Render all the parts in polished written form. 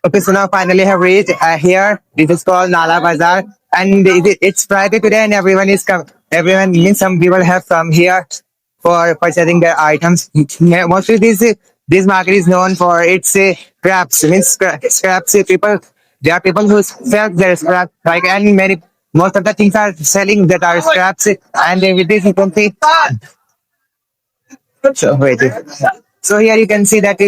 Okay, so now finally have reached here. This is called Nala Bazaar, and it's Friday today, and everyone is come. Everyone means some people have come here for purchasing their items. Yeah, mostly this market is known for its scraps. Means scraps. People, there are people who sell their scraps. Like, and many most of the things are selling that are scraps, and with this you can see. So wait. So here you can see that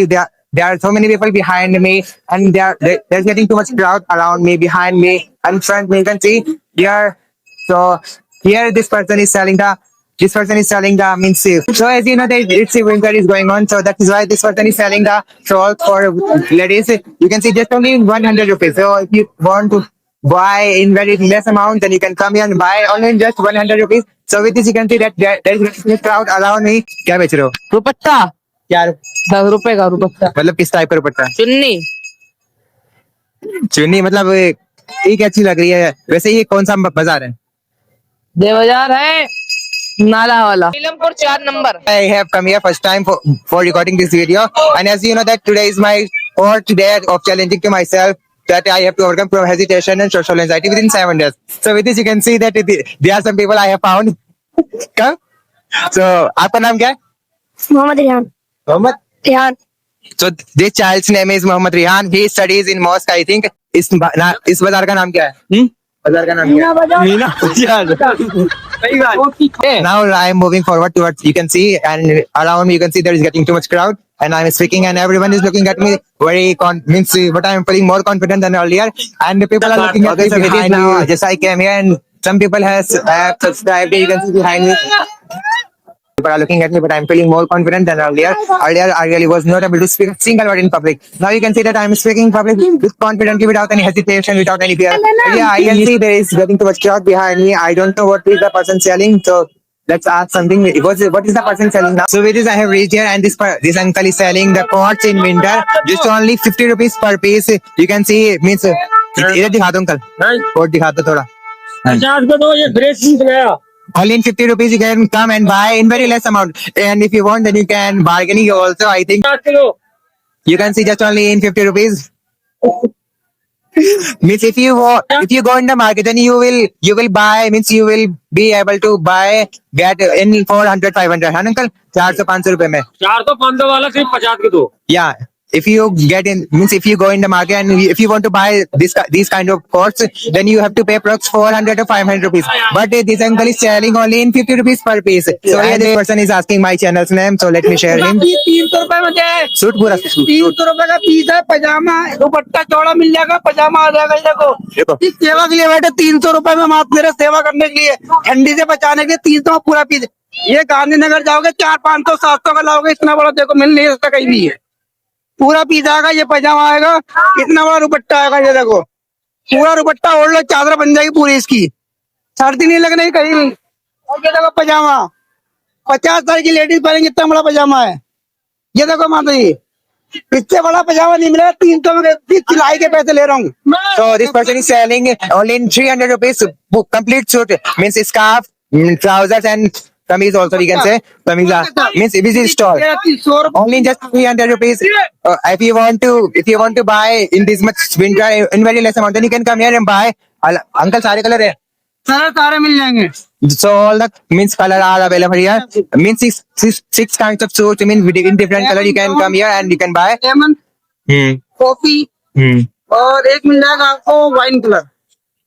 there are so many people behind me, and there's getting too much crowd around me, behind me, and front me. You can see here. So here this person is selling the means. So as you know, it's a winter is going on, so that is why this person is selling the shawls for ladies. You can see just only 100 rupees. So if you want to buy in very less amount, then you can come here and buy only in just 100 rupees. So with this, you can see that there is a crowd around me. क्या बेच रहे हो? दुपट्टा यार 10 रुपए का दुपट्टा मतलब किस type का दुपट्टा? चुन्नी चुन्नी मतलब ठीक अच्छी लग रही है. वैसे ये कौन सा बाजार है? देवजार है नाला वाला Neelampur 4 number. I have come here first time for recording this video, and as you know that today is my fourth day of challenging to myself that I have to overcome from hesitation and social anxiety within 7 days. So with this you can see that there are some people I have found. Come. So आपका नाम क्या है? Mohammad Rihan. Mohammad. Rihan. So this child's name is Mohammad Rihan. He studies in mosque, I think. इस बाजार का नाम क्या है? बाजार का नाम क्या है? मीना बाजार. सही बात. Now I am moving forward towards. You can see, and around me you can see there is getting too much crowd, and I am speaking, and everyone is looking at me very means but I am feeling more confident than earlier, and the people are looking at me behind me. Just I came here, and some people have subscribed. You can see behind me. People are looking at me, but I'm feeling more confident than earlier. Earlier, I really was not able to speak a single word in public. Now you can see that I'm speaking in public with confidently, without any hesitation, without any fear. Yeah, I can see there is getting too much crowd behind me. I don't know what is the person selling, so let's ask something. What is the person selling now? So with this, I have reached here, and this uncle is selling the coats in winter, just only 50 rupees per piece. You can see means. इधर दिखा दो uncle. Coat दिखा दो थोड़ा. 50 को दो, ये fresh piece गया. Only in 50 rupees you can come and buy in very less amount, and if you want then you can bargaining also. I think 50 kilo. you can see just only in 50 rupees. Means if you go in the market, then you will buy, means you will be able to get in 400 500 हाँ uncle 400 500 रुपए में. 400-500 वाला सिर्फ 50 के दो. Yeah, if you get in, means if you go in the market and if you want to buy these kind of coats, then you have to pay approx 400 or 500 rupees. But this uncle is selling only in 50 rupees per piece. So yeah, this person is asking my channel's name, so let me share him. 300 रुपए में क्या है? Suit पूरा 300 रुपए का piece है. पजामा दुपट्टा चौड़ा मिल जाएगा, पजामा आ जाएगा. ये देखो इस सेवा के लिए बैठे 300 रुपए में मात्र मेरा सेवा करने के लिए, ठंडी से बचाने के लिए 300 में पूरा पीस. ये गांधीनगर जाओगे 400-500 700 का लाओगे. इतना बड़ा देखो मिल नहीं सकता कहीं भी. है पूरा पीस आएगा. ये पजामा आएगा, इतना बड़ा दुपट्टा आएगा. ये देखो पूरा दुपट्टा ओढ़ लो, चादर बन जाएगी पूरी इसकी, सर्दी नहीं लगने कहीं. और ये देखो पजामा 50 साल की लेडीज पहनेंगे, इतना बड़ा पजामा है. ये देखो माता जी, इससे बड़ा पजामा नहीं मिला. 300 में सिलाई के पैसे ले रहा हूँ. So this person is selling only in 300 rupees complete suit, means scarf, trousers and kameez also we can say. Kameez means this is store only in just 300 rupees. If you want to buy in this much winter in very less amount, then you can come here and buy. Uncle सारे colour है. सारे मिल जाएंगे. So all the means color are available here. Means six kinds of suits. I mean in different color you can come here and you can buy. Lemon, coffee और एक मिल जाएगा आपको wine colour.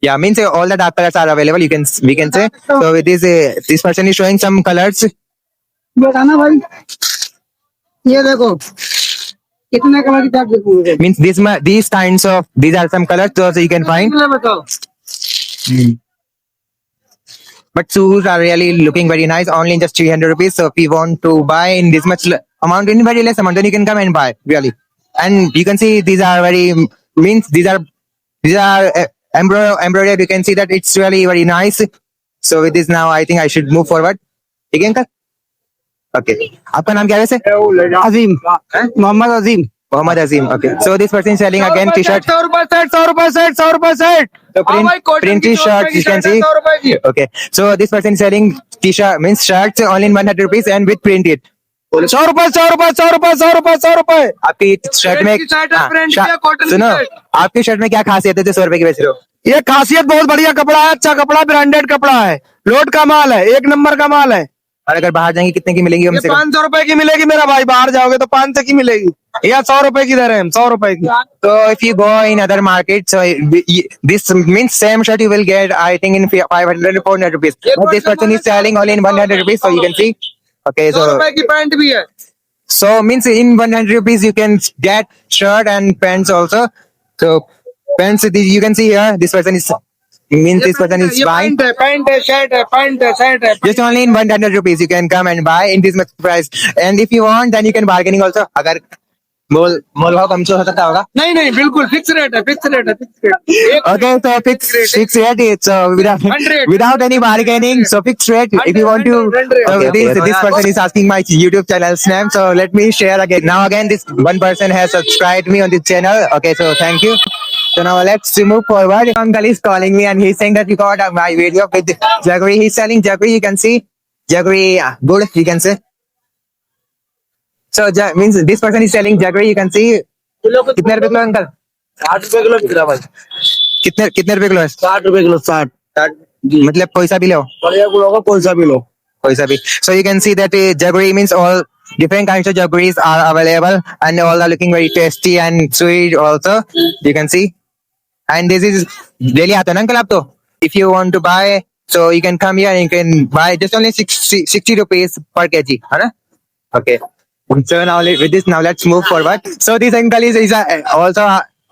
Yeah, means all the dark colors are available. We can say. So with this person is showing some colors. बताना भाई, ये देखो कितने colour की टैग देखोगे. Means these are some colors so you can find. बताओ. But shoes are really looking very nice. Only in just 300 rupees. So if you want to buy in this much amount, in very less amount, then you can come and buy really. And you can see these are embroidered. You can see that it's really very nice. So with this now, I think I should move forward. Again, okay. आपका नाम क्या है वैसे? अजीम. मोहम्मद अजीम. Mohammad Azim. Okay. So this person is selling again t-shirt. 100 रुपए set. So print t-shirts you can see. Okay. So this person is selling t-shirt means shirts only in 100 rupees and with print it. 100 रुपए 100 रुपए 100 रुपए 100 रुपए 100 रुपए। आपकी shirt में की shirt है, हाँ, फ्रेंड की है, कॉटन की सुनो, शर्ट। आपकी शर्ट में क्या खासियत है जो 100 रुपए की बेच रहे हो? ये खासियत बहुत बढ़िया कपड़ा है, अच्छा कपड़ा, ब्रांडेड कपड़ा है, लोड का माल है, 1 नंबर का माल है। और अगर बाहर जाएंगे कितने की मिलेंगी ये हमसे? 500 रुपए की मिलेगी मेरा भाई, बाहर जाओगे तो 500 की मिलेगी, या 100 रुपए की दे रहे हैं हम, 100 रुपए की। So if you go in other markets, so this means same shirt you will get, I think, in 500 or 400 rupees. But this person is selling only in 100 rupees, so you can see. Okay, 100 so रुपए की pant भी है। means in 100 rupees you can get shirt and pants also. So pants, you can see here, this person is this person is ये buying. Pant है, shirt है, pant है, shirt है। Just only in 100 rupees you can come and buy in this much price. And if you want, then you can bargaining also. अगर मोल भाव कम से हो सकता होगा. नहीं नहीं, बिल्कुल फिक्स रेट है, फिक्स रेट है, fix rate. Okay, so fixed rate. It's without any bargaining. So fixed rate. If you want to, this person is asking my YouTube channel's name. So let me share again. Now again, this one person has subscribed me on this channel. Okay, so thank you. So now let's move forward. Uncle is calling me and he's saying that you got my video with jaggery. He's selling jaggery. You can see jaggery. Good. You can say. So means this person is selling jaggery. You can see. कितने रुपए kilo uncle? 60 रुपए kilo बिक रहा भाई। कितने रुपए kilo है? 60 रुपए किलो, 60। मतलब पैसा भी लो. बढ़िया गुलो का कोई सा भी लो। Koisa bhi. So you can see that jaggery means all different kinds of jaggeries are available and all are looking very tasty and sweet also. You can see. And this is daily aata na uncle aap to. If you want to buy, so you can come here and you can buy just only 60 rupees per kg. है ना? Okay. So now with this, now let's move forward. So this uncle is also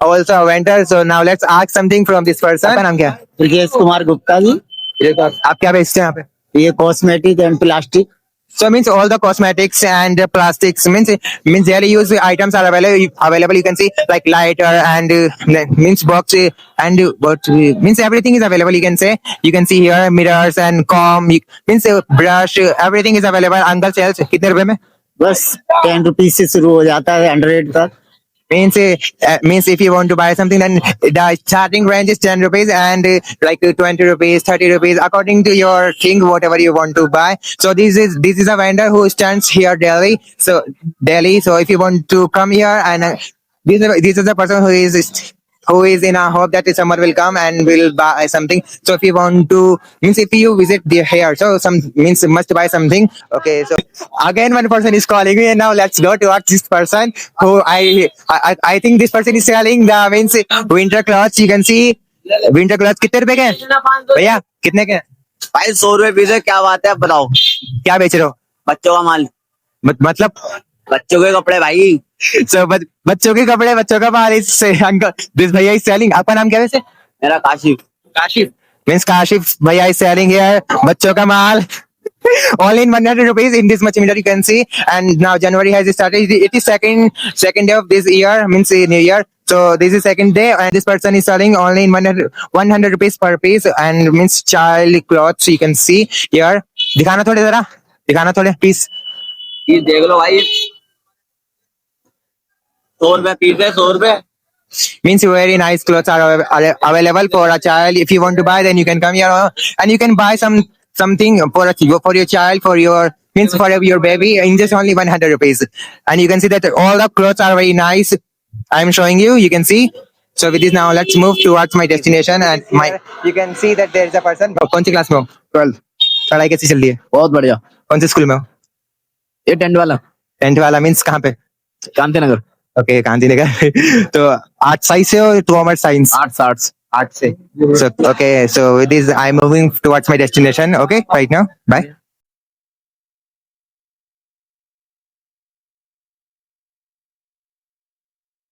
a vendor. So now let's ask something from this person. आपका नाम क्या है? ब्रजेश कुमार गुप्ता जी। आप क्या बेचते हैं यहाँ पे? ये cosmetic and plastic. So means all the cosmetics and plastics means daily use items are available. You can see like lighter and means box and what means everything is available. You can see here mirrors and comb means brush, everything is available. Uncle sells कितने रुपए में? बस 10 rupees से शुरू हो जाता है 100 तक। Means if you want to buy something, then the starting range is 10 rupees and like 20 rupees, 30 rupees, according to your thing, whatever you want to buy. So this is a vendor who stands here daily. So if you want to come here and this is the person who is in a hope that summer will come and will buy something. So if you want to means if you visit the here, so some means must buy something. Okay, so again one person is calling me and now let's go towards this person who I think this person is selling the means winter clothes. You can see winter clothes कितने रुपए के हैं? भैया कितने के हैं? भाई 100 रुपए पीस है, क्या बात है, आप बताओ। क्या बेच रहे हो? बच्चों का माल, मतलब बच्चों के कपड़े भाई। so बच्चों के कपड़े, बच्चों का माल इस अंकल दिस भैया इज सेलिंग. आपका नाम क्या है वैसे? मेरा Kashif. Kashif means Kashif bhaiya is selling here बच्चों का माल all in 100 rupees in this much meter you can see. And now January has started. It is second day of this year, means new year. So this is second day and this person is selling only in 100 rupees per piece and means child clothes. You can see here. दिखाना थोड़े जरा, दिखाना थोड़े piece. ये देख लो भाई, 100 रुपए piece है, 100 रुपए। Means very nice clothes are available for a child. If you want to buy, then you can come here and you can buy something for your child, for your means for your baby in just only 100 rupees. And you can see that all the clothes are very nice. I'm showing you. You can see. So with this now, let's move towards my destination and you can see that there is a person. कौन सी class में हो? 12. पढ़ाई कैसी चल रही है? बहुत बढ़िया। कौन से स्कूल में हो? ये 10th वाला। 10th वाला मीन्स कहाँ पे? कांति नगर। ओके, गांधी नगर. तो आर्ट साइंस से हो, कॉमर्स साइंस? आर्ट्स से. So okay, so with this I'm moving towards my destination. Okay, right now, bye.